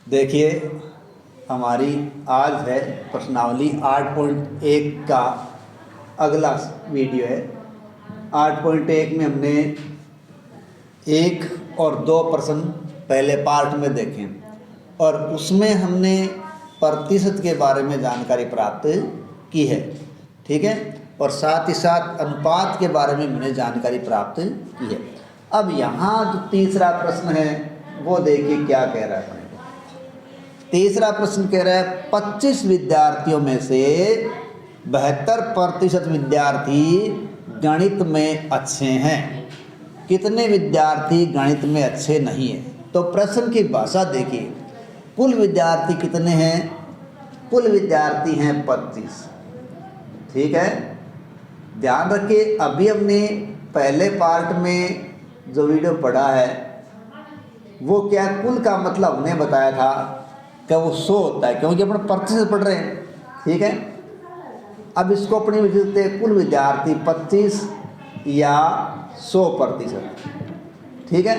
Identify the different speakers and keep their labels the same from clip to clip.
Speaker 1: देखिए, हमारी आज है प्रश्नावली 8.1 का अगला वीडियो है। 8.1 में हमने 1 और 2 प्रश्न पहले पार्ट में देखे और उसमें हमने प्रतिशत के बारे में जानकारी प्राप्त की है, ठीक है, और साथ ही साथ अनुपात के बारे में हमने जानकारी प्राप्त की है। अब यहाँ जो तीसरा प्रश्न है वो देखिए क्या कह रहा है। तीसरा प्रश्न कह रहा है 25 विद्यार्थियों में से 72% विद्यार्थी गणित में अच्छे हैं, कितने विद्यार्थी गणित में अच्छे नहीं हैं। तो प्रश्न की भाषा देखिए, कुल विद्यार्थी कितने हैं? कुल विद्यार्थी हैं 25, ठीक है। ध्यान रखिए, अभी हमने पहले पार्ट में जो वीडियो पढ़ा है वो क्या कुल का मतलब हमने बताया था कि वो 100 होता है, क्योंकि अपन प्रतिशत पढ़ रहे हैं, ठीक है। अब इसको अपनी वजह से कुल विद्यार्थी 25 या 100%, ठीक है,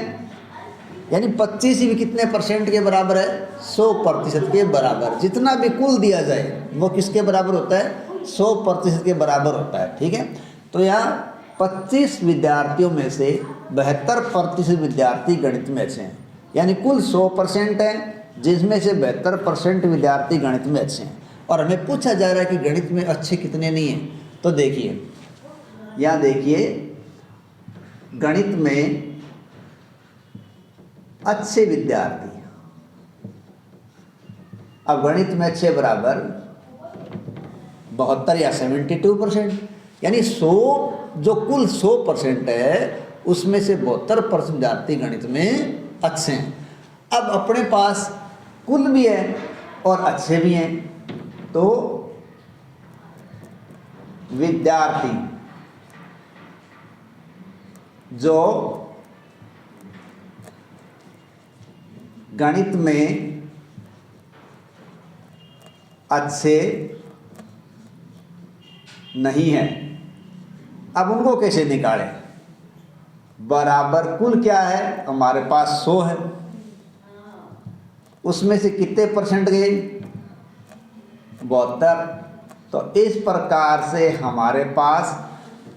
Speaker 1: यानी 25 भी कितने परसेंट के बराबर है? 100% के बराबर। जितना भी कुल दिया जाए वो किसके बराबर होता है? 100% के बराबर होता है, ठीक है। तो यहाँ 25 विद्यार्थियों में से 72% विद्यार्थी गणित में अच्छे हैं, यानी कुल 100% है जिसमें से 72% विद्यार्थी गणित में अच्छे हैं। और हमें पूछा जा रहा है कि गणित में अच्छे कितने नहीं हैं। तो देखिए, यहाँ देखिए, गणित में अच्छे विद्यार्थी, अब गणित में अच्छे बराबर 72 या 72%, यानी 100 जो कुल 100% है उसमें से 72% विद्यार्थी गणित में अच्छे हैं। अब अपने पास कुल भी है और अच्छे भी हैं, तो विद्यार्थी जो गणित में अच्छे नहीं हैं, अब उनको कैसे निकालें? बराबर कुल क्या है? हमारे पास 100 है, उसमें से कितने परसेंट गए? 72। तो इस प्रकार से हमारे पास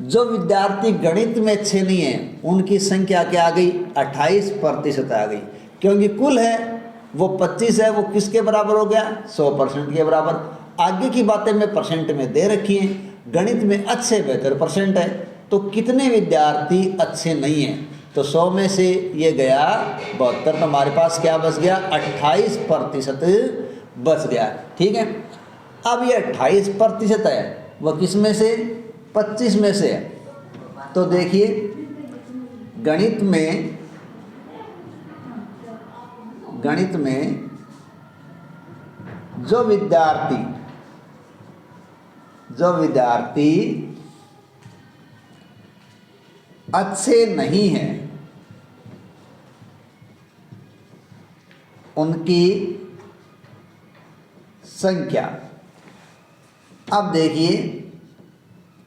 Speaker 1: जो विद्यार्थी गणित में अच्छे नहीं हैं उनकी संख्या क्या आ गई? 28% आ गई, क्योंकि कुल है वो 25 है, वो किसके बराबर हो गया? 100% के बराबर। आगे की बातें मैं परसेंट में दे रखी हैं। गणित में अच्छे 72% है, तो कितने विद्यार्थी अच्छे नहीं हैं? तो 100 में से ये गया 72, तो हमारे पास क्या बच गया? 28% बच गया, ठीक है। अब ये 28% है वह किस में से? 25 में से है। तो देखिए, गणित में जो विद्यार्थी अच्छे नहीं हैं उनकी संख्या, अब देखिए,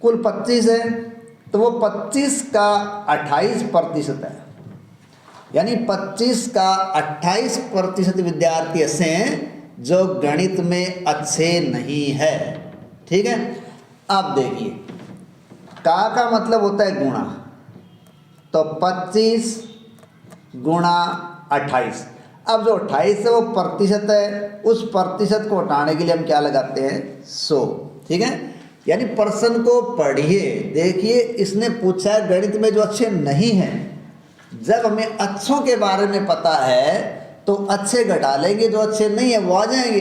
Speaker 1: कुल 25 है तो वो 25 का 28% है, यानी 25 का 28% विद्यार्थी ऐसे हैं जो गणित में अच्छे नहीं है, ठीक है। अब देखिए, का मतलब होता है गुणा, तो 25 गुणा 28। अब जो 28 है वो प्रतिशत है, उस प्रतिशत को हटाने के लिए हम क्या लगाते हैं? 100, ठीक है। यानी प्रश्न को पढ़िए, देखिए, इसने पूछा है गणित में जो अच्छे नहीं हैं। जब हमें अच्छों के बारे में पता है तो अच्छे घटा लेंगे, जो अच्छे नहीं है वो आ जाएंगे।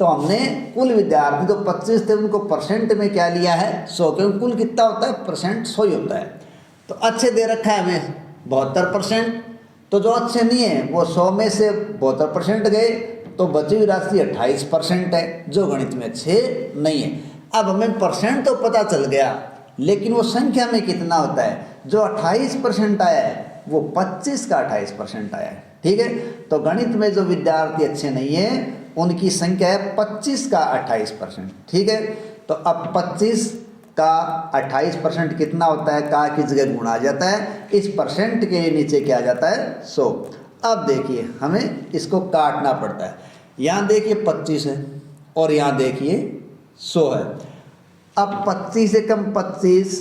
Speaker 1: तो हमने कुल विद्यार्थी जो 25 थे उनको परसेंट में क्या लिया है? 100, क्योंकि कुल कितना होता है? परसेंट 100 ही होता है। तो अच्छे दे रखा है हमें 72%, तो जो अच्छे नहीं है वो 100 में से 72% गए, तो बची हुई राशि 28% है जो गणित में अच्छे नहीं है। अब हमें परसेंट तो पता चल गया, लेकिन वो संख्या में कितना होता है? जो 28% आया है वो 25 का 28% आया है, ठीक है। तो गणित में जो विद्यार्थी अच्छे नहीं है उनकी संख्या है 25 का 28%, ठीक है। तो अब 25 का 28% कितना होता है? का की जगह गुणा आ जाता है, इस परसेंट के नीचे क्या आ जाता है? 100। अब देखिए हमें इसको काटना पड़ता है। यहाँ देखिए 25 है और यहाँ देखिए 100 है। अब 25 से कम 25,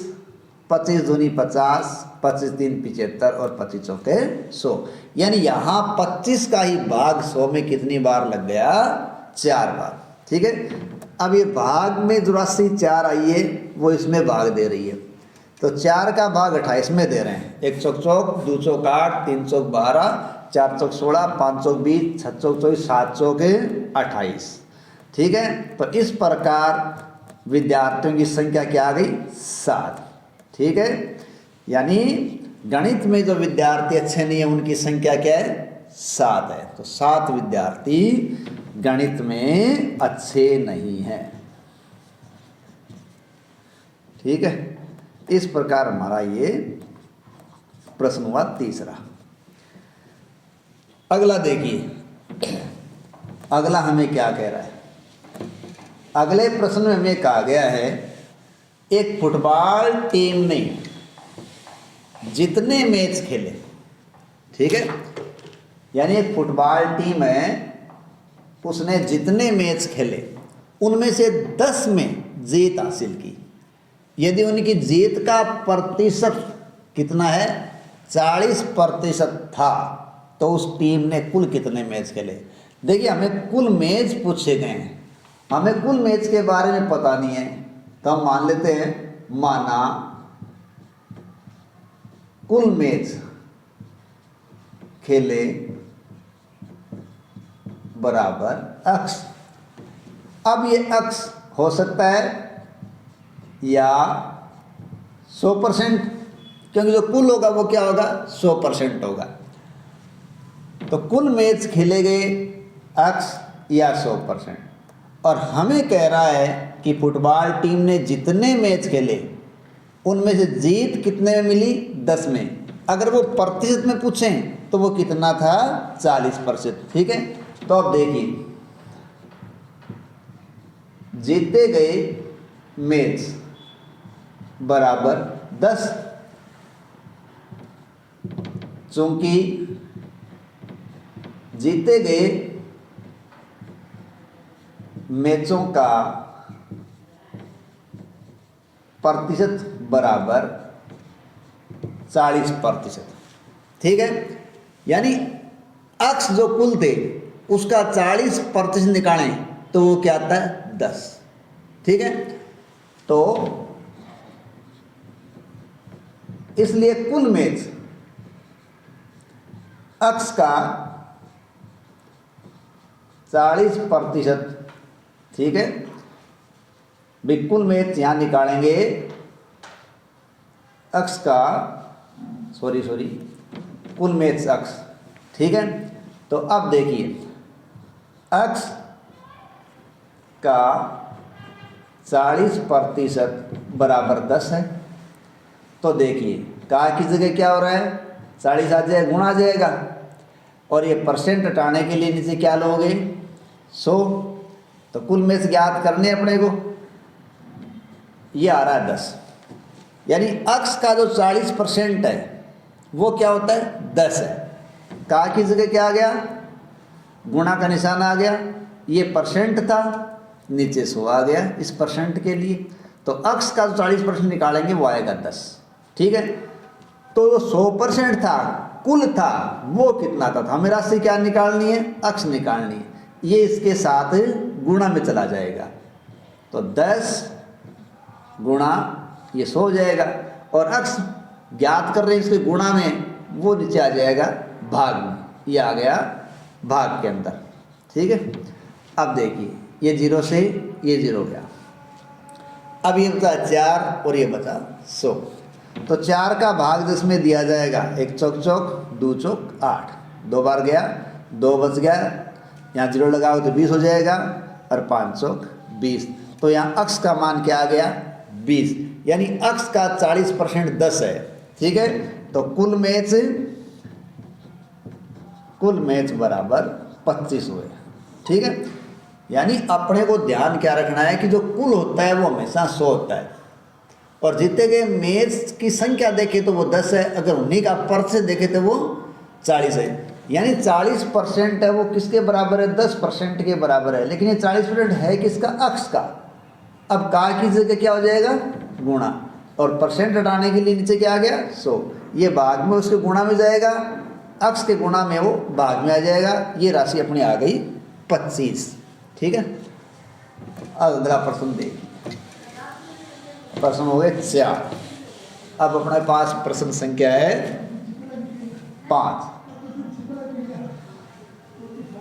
Speaker 1: 25 दूनी 50, 25 तीन 75 और 25 चौके 100। यानी यहाँ 25 का ही भाग 100 में कितनी बार लग गया? 4 बार। ठीक है, अब ये भाग में जो राशि 4 आई है वो इसमें भाग दे रही है, तो 4 का भाग 28 में दे रहे हैं। 1 चौक चौक, 2 चौक 8, 3 चौक 12, 4 चौक 16, 5 चौक 20, 6 चौक 24, 7 चौक 28। ठीक है, तो इस प्रकार विद्यार्थियों की संख्या क्या आ गई? 7। ठीक है, यानी गणित में जो विद्यार्थी अच्छे नहीं है उनकी संख्या क्या है? 7 है। तो 7 विद्यार्थी गणित में अच्छे नहीं हैं। ठीक है, इस प्रकार हमारा ये प्रश्न हुआ तीसरा। अगला देखिए, अगला हमें क्या कह रहा है? अगले प्रश्न में हमें कहा गया है एक फुटबॉल टीम ने जितने मैच खेले, ठीक है, यानी एक फुटबॉल टीम है, उसने जितने मैच खेले उनमें से 10 में जीत हासिल की। यदि उनकी जीत का प्रतिशत कितना है? 40% था, तो उस टीम ने कुल कितने मैच खेले? देखिए हमें कुल मैच पूछे गए हैं, हमें कुल मैच के बारे में पता नहीं है, तो हम मान लेते हैं, माना कुल मैच खेले बराबर अक्स। अब ये अक्स हो सकता है या 100%, क्योंकि जो कुल होगा वो क्या होगा? 100% होगा। तो कुल मैच खेले गए अक्स या 100%, और हमें कह रहा है कि फुटबॉल टीम ने जितने मैच खेले उनमें से जीत कितने में मिली? 10 में। अगर वो प्रतिशत में पूछें तो वो कितना था? 40%। ठीक है, तो अब देखिए, जीते गए मैच बराबर 10, चूंकि जीते गए मैचों का प्रतिशत बराबर 40%। ठीक है, यानी अक्स जो कुल थे उसका 40% निकालें तो वो क्या आता है? 10। ठीक है, तो इसलिए कुल मैच अक्स का 40%। ठीक है, बिल्कुल मैच यहां निकालेंगे अक्स का, सॉरी कुल मैच अक्स। ठीक है, तो अब देखिए अक्स का 40% बराबर 10 है, तो देखिए का की जगह क्या हो रहा है? 40 आ जाएगा, गुणा आ जाएगा, और ये परसेंट हटाने के लिए नीचे क्या लोगे? 100। तो कुल मैच ज्ञात करने अपने को, ये आ रहा है 10, यानी अक्स का जो 40% है वो क्या होता है? 10 है। का की जगह क्या आ गया? गुणा का निशान आ गया, ये परसेंट था, नीचे 100 आ गया इस परसेंट के लिए, तो अक्स का जो 40% निकालेंगे वो आएगा 10। ठीक है, तो जो 100% था, कुल था, वो कितना था? हमें राशि क्या निकालनी है? अक्स निकालनी है। ये इसके साथ गुणा में चला जाएगा, तो 10 गुणा ये 100 हो जाएगा, और अक्स ज्ञात कर रहे हैं इसके गुणा में, वो नीचे आ जाएगा भाग में, ये आ गया भाग के अंदर। ठीक है, अब देखिए ये 0 से ये 0 गया, अब ये बचा 4 और ये बचा 100, तो 4 का भाग 10 में दिया जाएगा। 1 चौक चौक, 2 चौक 8, 2 बार गया, 2 बच गया, यहाँ 0 लगाओ तो 20 हो जाएगा, और 5 चौक 20, तो यहाँ अक्स का मान क्या आ गया? 20, यानी अक्स का 40% 10 है। ठीक है, तो कुल मैच बराबर 25 हुए। ठीक है, यानी अपने को ध्यान क्या रखना है कि जो कुल होता है वो हमेशा 100 होता है, और जीते गए मैच की संख्या देखे तो वो 10 है, अगर उन्हीं का प्रतिशत देखे तो वो 40 है। यानी 40% है वो किसके बराबर है, 10% के बराबर है, लेकिन ये 40% है किसका, अक्स का। अब का की जगह क्या हो जाएगा, गुणा, और परसेंट हटाने के लिए नीचे क्या आ गया, 100, ये भाग में उसके गुणा में जाएगा, अक्स के गुणा में वो भाग में आ जाएगा, ये राशि अपनी आ गई 25। ठीक है, अब अगला प्रश्न देखिए, प्रश्न हो गए 4। अब अपने पास प्रश्न संख्या है 5।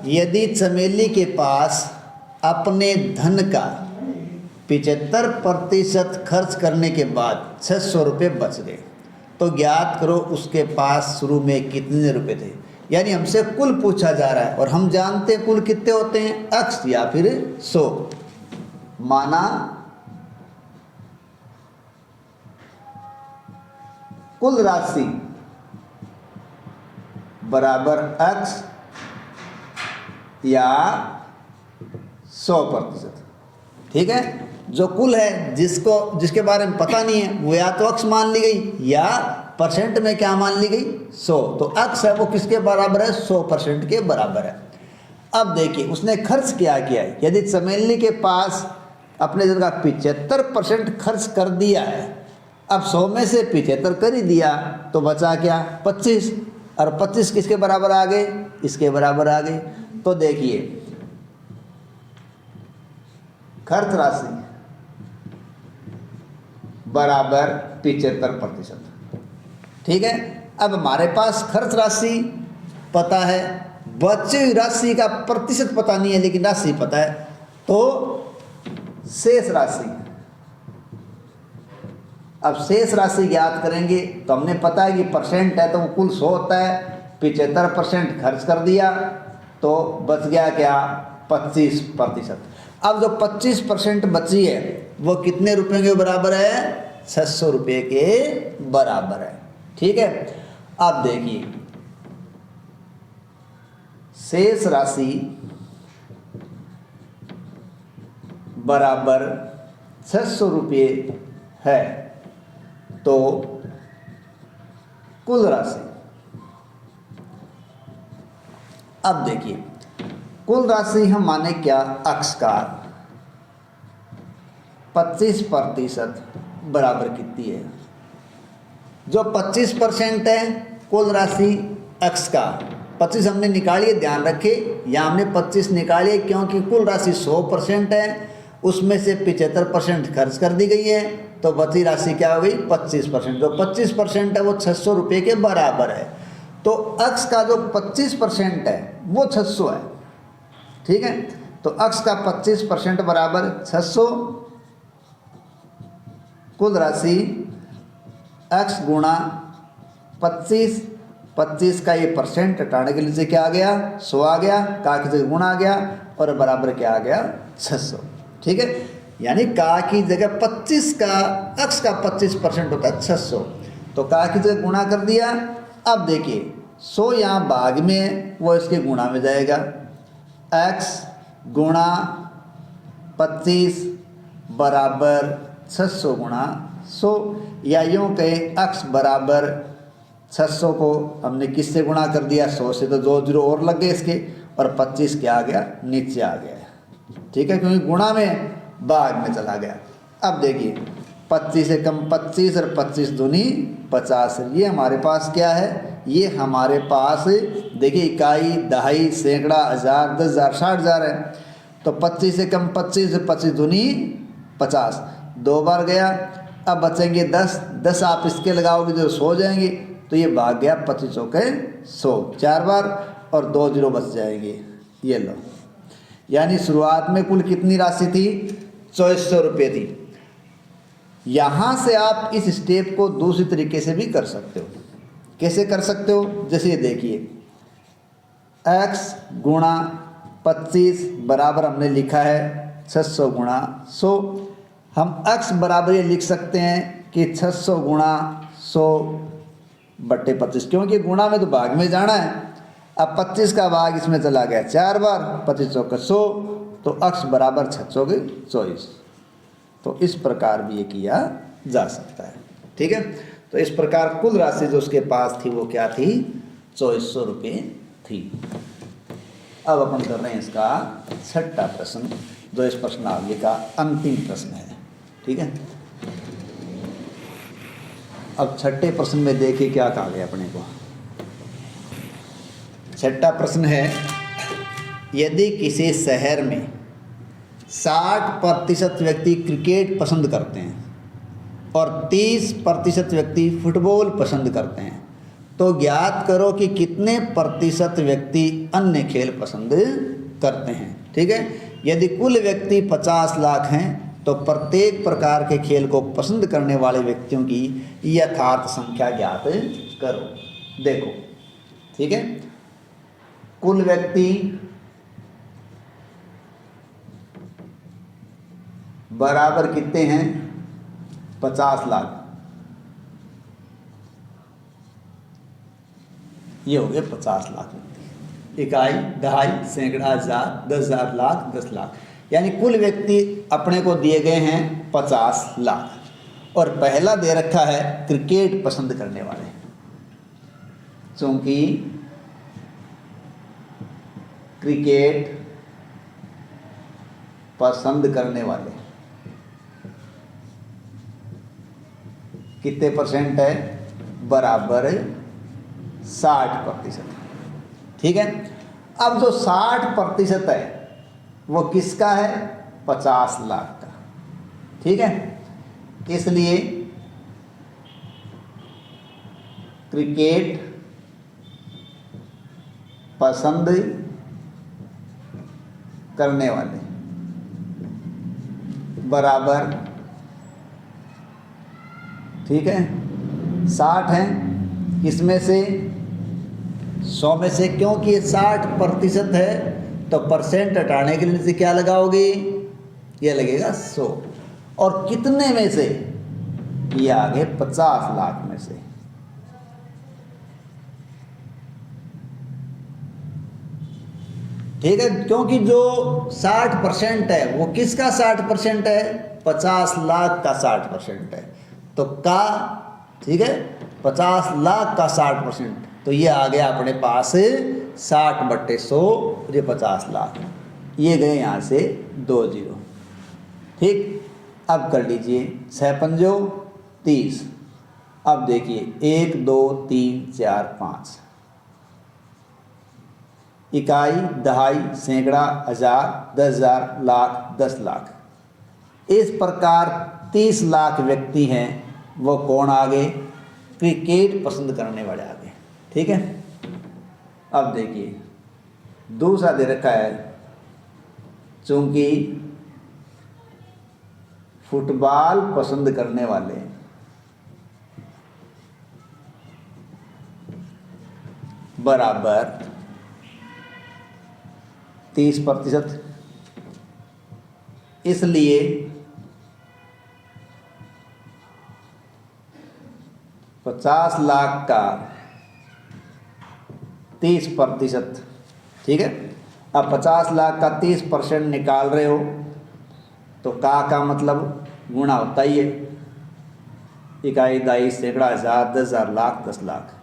Speaker 1: यदि चमेली के पास अपने धन का 75% खर्च करने के बाद 600 रुपये बच गए, तो ज्ञात करो उसके पास शुरू में कितने रुपए थे। यानी हमसे कुल पूछा जा रहा है और हम जानते हैं कुल कितने होते हैं, अक्स या फिर 100। माना कुल राशि बराबर अक्स या 100%। ठीक है, जो कुल है जिसके बारे में पता नहीं है वो या तो अक्स मान ली गई या परसेंट में क्या मान ली गई, 100। तो अक्स है वो किसके बराबर है, 100% के बराबर है। अब देखिए उसने खर्च क्या किया है। यदि चमेली के पास अपने धन का 75% खर्च कर दिया है, अब 100 में से 75 कर ही दिया तो बचा क्या, 25, और 25 किसके बराबर आ गए, इसके बराबर आ गए। तो देखिए खर्च राशि बराबर 75%। ठीक है, अब हमारे पास खर्च राशि पता है, बची हुई राशि का प्रतिशत पता नहीं है लेकिन राशि पता है, तो शेष राशि, अब शेष राशि ज्ञात करेंगे तो हमने पता है कि परसेंट है तो वो कुल 100 होता है, 75% खर्च कर दिया तो बच गया क्या, 25%। अब जो 25% बची है वो कितने रुपए के बराबर है, 600 रुपये के बराबर है। ठीक है, अब देखिए शेष राशि बराबर 600 रुपये है, तो कुल राशि, अब देखिए कुल राशि हम माने क्या, अक्षकार 25% बराबर कितनी है। जो 25% है कुल राशि अक्स का, 25 हमने निकालिए, ध्यान रखें यहाँ हमने 25 निकालिए क्योंकि कुल राशि 100% है, उसमें से 75% खर्च कर दी गई है, तो बची राशि क्या हो गई, 25%। जो 25% है वो 600 रुपये के बराबर है, तो अक्स का जो 25% है वो 600 है। ठीक है, तो अक्स का 25% बराबर 600, कुल राशि अक्स गुणा 25, 25 का ये परसेंट हटाने के लिए से क्या आ गया, 100 आ गया, का की जगह गुणा आ गया और बराबर क्या आ गया, 600। ठीक है, यानी का की जगह 25 का, अक्स का 25% होता है 600, तो का की जगह गुणा कर दिया। अब देखिए 100 यहाँ भाग में वो इसके गुणा में जाएगा, एक्स गुणा 25 बराबर 600 गुणा 100, या यूँ कहें अक्स बराबर 600 को हमने किससे गुणा कर दिया, 100 से, तो 2 जीरो और लग गए इसके, और 25 क्या आ गया, नीचे आ गया। ठीक है, क्योंकि गुणा में भाग में चला गया। अब देखिए 25 से कम 25 और 25 दूनी 50, ये हमारे पास क्या है, ये हमारे पास देखिए इकाई, दहाई, सैकड़ा, हज़ार, 10,000, 60,000 है। तो 25 से कम 25, 25 दूनी 50, 2 बार गया। अब बचेंगे 10, 10 आप इसके लगाओगे जो 100 जाएंगे, तो ये भाग गया 25 चौके 100, 4 बार, और 2 जीरो बच जाएंगे। ये लो, यानी शुरुआत में कुल कितनी राशि थी, 2400 रुपये थी। यहाँ से आप इस स्टेप को दूसरी तरीके से भी कर सकते हो। कैसे कर सकते हो, जैसे ये देखिए x गुणा 25 बराबर हमने लिखा है 600 गुणा 100। हम x बराबर ये लिख सकते हैं कि 600 गुणा 100 बट्टे 25, क्योंकि गुणा में तो भाग में जाना है। अब 25 का भाग इसमें चला गया 4 बार, 25 चौके 100, तो x बराबर 600 के 24। तो इस प्रकार भी ये किया जा सकता है। ठीक है, तो इस प्रकार कुल राशि जो उसके पास थी वो क्या थी, 2400 रुपये थी। अब अपन कर रहे हैं इसका छठा प्रश्न, जो इस प्रश्नावली का अंतिम प्रश्न है। ठीक है, अब छठे प्रश्न में देखिए क्या कहा गया अपने को। छठा प्रश्न है, यदि किसी शहर में 60% व्यक्ति क्रिकेट पसंद करते हैं और 30% व्यक्ति फुटबॉल पसंद करते हैं, तो ज्ञात करो कि कितने प्रतिशत व्यक्ति अन्य खेल पसंद करते हैं। ठीक है, यदि कुल व्यक्ति 50 लाख हैं तो प्रत्येक प्रकार के खेल को पसंद करने वाले व्यक्तियों की यथार्थ संख्या ज्ञात करो। देखो, ठीक है, कुल व्यक्ति बराबर कितने हैं? 50 लाख। ये हो गए 50 लाख व्यक्ति। इकाई, दहाई, सैकड़ा, हजार, 10,000, लाख, 10 लाख, यानी कुल व्यक्ति अपने को दिए गए हैं 50 लाख। और पहला दे रखा है क्रिकेट पसंद करने वाले, क्योंकि क्रिकेट पसंद करने वाले कितने परसेंट है? बराबर 60%। ठीक है, अब जो 60% है वो किसका है? 50 लाख का। ठीक है, इसलिए क्रिकेट पसंद करने वाले बराबर, ठीक है, 60 हैं, इसमें से 100 में से, क्योंकि ये 60% है तो परसेंट हटाने के लिए क्या लगाओगे? ये लगेगा 100। और कितने में से? ये आ गए 50 लाख में से। ठीक है, क्योंकि जो 60% है वो किसका 60% है? 50 लाख का 60% है। तो का, ठीक है, 50 लाख का 60%, तो ये आ गया अपने पास 60/100, ये 50 लाख। ये गए यहाँ से 2 जीरो। ठीक, अब कर लीजिए 6 पंजो 30। अब देखिए 1 2 3 4 5, इकाई, दहाई, सैकड़ा, हजार, 10,000, लाख, 10 लाख। इस प्रकार 30 लाख व्यक्ति हैं, वो कौन आ गए? क्रिकेट पसंद करने वाले आ गए। ठीक है, अब देखिए दूसरा दे रखा है, चूंकि फुटबॉल पसंद करने वाले बराबर 30%, इसलिए ₹50 लाख का 30%। ठीक है, अब 50 लाख का 30% निकाल रहे हो तो का मतलब गुणा होता ही है, इकाई, दहाई, सैकड़ा, हजार, 10,000, लाख, 10 लाख।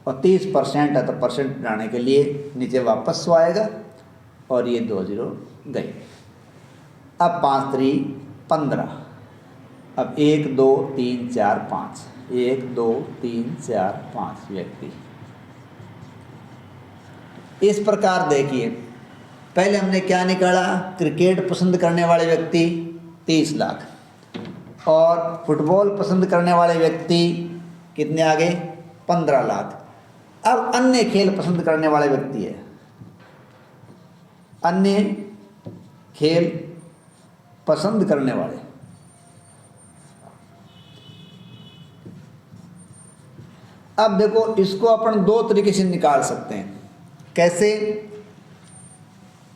Speaker 1: और 30% है तो परसेंट बनाने के लिए नीचे वापस 100 आएगा, और ये 2 जीरो गए। अब 5 3 15। अब 1 2 3 4 5, 1 2 3 4 5 व्यक्ति। इस प्रकार देखिए, पहले हमने क्या निकाला? क्रिकेट पसंद करने वाले व्यक्ति 30 लाख, और फुटबॉल पसंद करने वाले व्यक्ति कितने आ गए? 15 लाख। अब अन्य खेल पसंद करने वाले व्यक्ति है, अन्य खेल पसंद करने वाले, अब देखो इसको अपन 2 तरीके से निकाल सकते हैं। कैसे?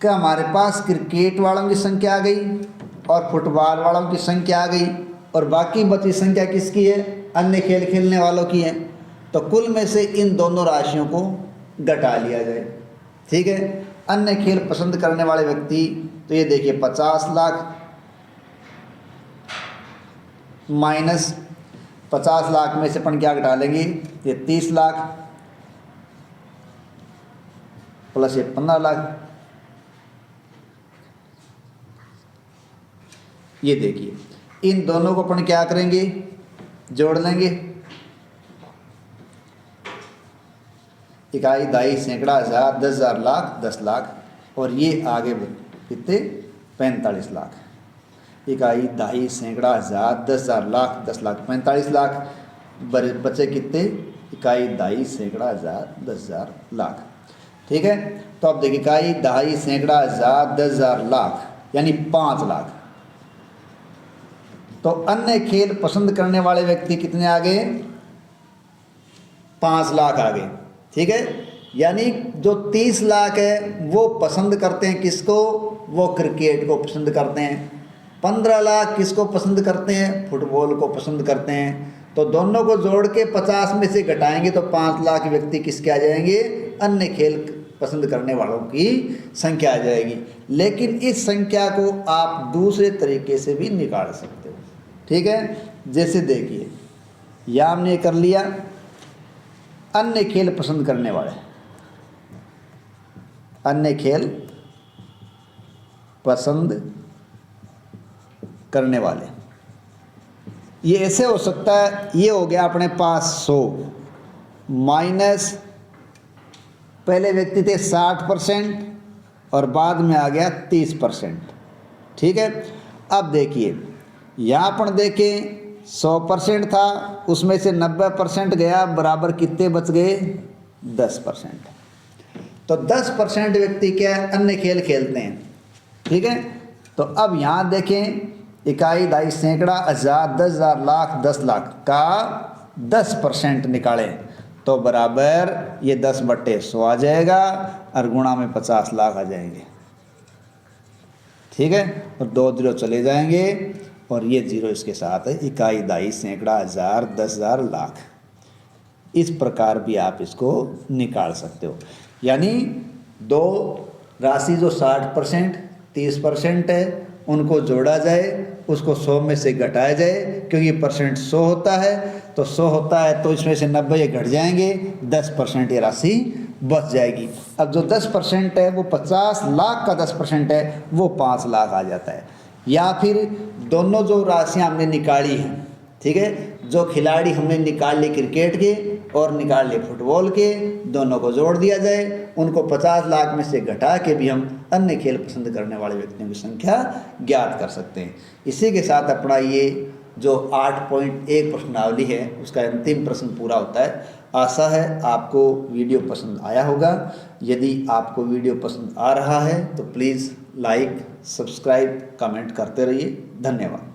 Speaker 1: क्या हमारे पास क्रिकेट वालों की संख्या आ गई और फुटबॉल वालों की संख्या आ गई, और बाकी बची संख्या किसकी है? अन्य खेल खेलने वालों की है। तो कुल में से इन दोनों राशियों को घटा लिया जाए। ठीक है, अन्य खेल पसंद करने वाले व्यक्ति, तो ये देखिए 50 लाख माइनस 50 लाख में से अपन क्या घटा लेंगे? ये 30 लाख, प्लस ये 15 लाख। ये देखिए, इन दोनों को अपन क्या करेंगे, जोड़ लेंगे। इकाई, दाई, सैकड़ा, हज़ार, 10,000, लाख, 10 लाख, और ये आगे कितने, 45 लाख। इकाई, दाई, सैकड़ा, हज़ार, 10,000, लाख, 10 लाख, 45 लाख। बचे कितने, इकाई, दाई, सैकड़ा, हज़ार, 10,000, लाख। ठीक है, तो अब देखिए, इकाई, दहाई, सैकड़ा, हज़ार, 10,000, लाख, यानी 5 लाख। तो अन्य खेल पसंद करने वाले व्यक्ति कितने आ गए, 5 लाख आ गए। ठीक है, यानी जो 30 लाख है वो पसंद करते हैं किसको, वो क्रिकेट को पसंद करते हैं। 15 लाख किसको पसंद करते हैं, फुटबॉल को पसंद करते हैं। तो दोनों को जोड़ के 50 में से घटाएंगे तो 5 लाख व्यक्ति किसके आ जाएंगे, अन्य खेल पसंद करने वालों की संख्या आ जाएगी। लेकिन इस संख्या को आप दूसरे तरीके से भी निकाल सकते हो। ठीक है, जैसे देखिए, यह हमने कर लिया अन्य खेल पसंद करने वाले, अन्य खेल पसंद करने वाले। ये ऐसे हो सकता है, ये हो गया अपने पास 100 माइनस पहले व्यक्ति थे 60% और बाद में आ गया 30%। ठीक है, अब देखिए यहाँ पर देखें 100% था, उसमें से 90% गया, बराबर कितने बच गए, 10%। तो 10% व्यक्ति क्या अन्य खेल खेलते हैं। ठीक है, तो अब यहाँ देखें, इकाई, दाई, सैकड़ा, हज़ार, 10,000, लाख, 10 लाख का 10% निकालें तो बराबर ये 10/100 आ जाएगा और गुणा में 50 लाख आ जाएंगे। ठीक है, और 2 0 चले जाएंगे और ये 0 इसके साथ है। इकाई, दाई, सैकड़ा, हज़ार, 10,000, लाख। इस प्रकार भी आप इसको निकाल सकते हो। यानी दो राशि जो 60% 30% है उनको जोड़ा जाए, उसको 100 में से घटाया जाए, क्योंकि परसेंट 100 होता है, तो 100 होता है तो इसमें से 90 घट जाएंगे, 10% ये राशि बच जाएगी। अब जो 10% है वो 50 लाख का 10% है, वो 5 लाख आ जाता है। या फिर दोनों जो राशियाँ हमने निकाली हैं, ठीक है, जो खिलाड़ी हमने निकाल लिए क्रिकेट के और निकाल लिए फुटबॉल के, दोनों को जोड़ दिया जाए, उनको 50 लाख में से घटा के भी हम अन्य खेल पसंद करने वाले व्यक्तियों की संख्या ज्ञात कर सकते हैं। इसी के साथ अपना ये जो 8.1 प्रश्नावली है उसका अंतिम प्रश्न पूरा होता है। आशा है आपको वीडियो पसंद आया होगा। यदि आपको वीडियो पसंद आ रहा है तो प्लीज़ लाइक, सब्सक्राइब, कमेंट करते रहिए। धन्यवाद।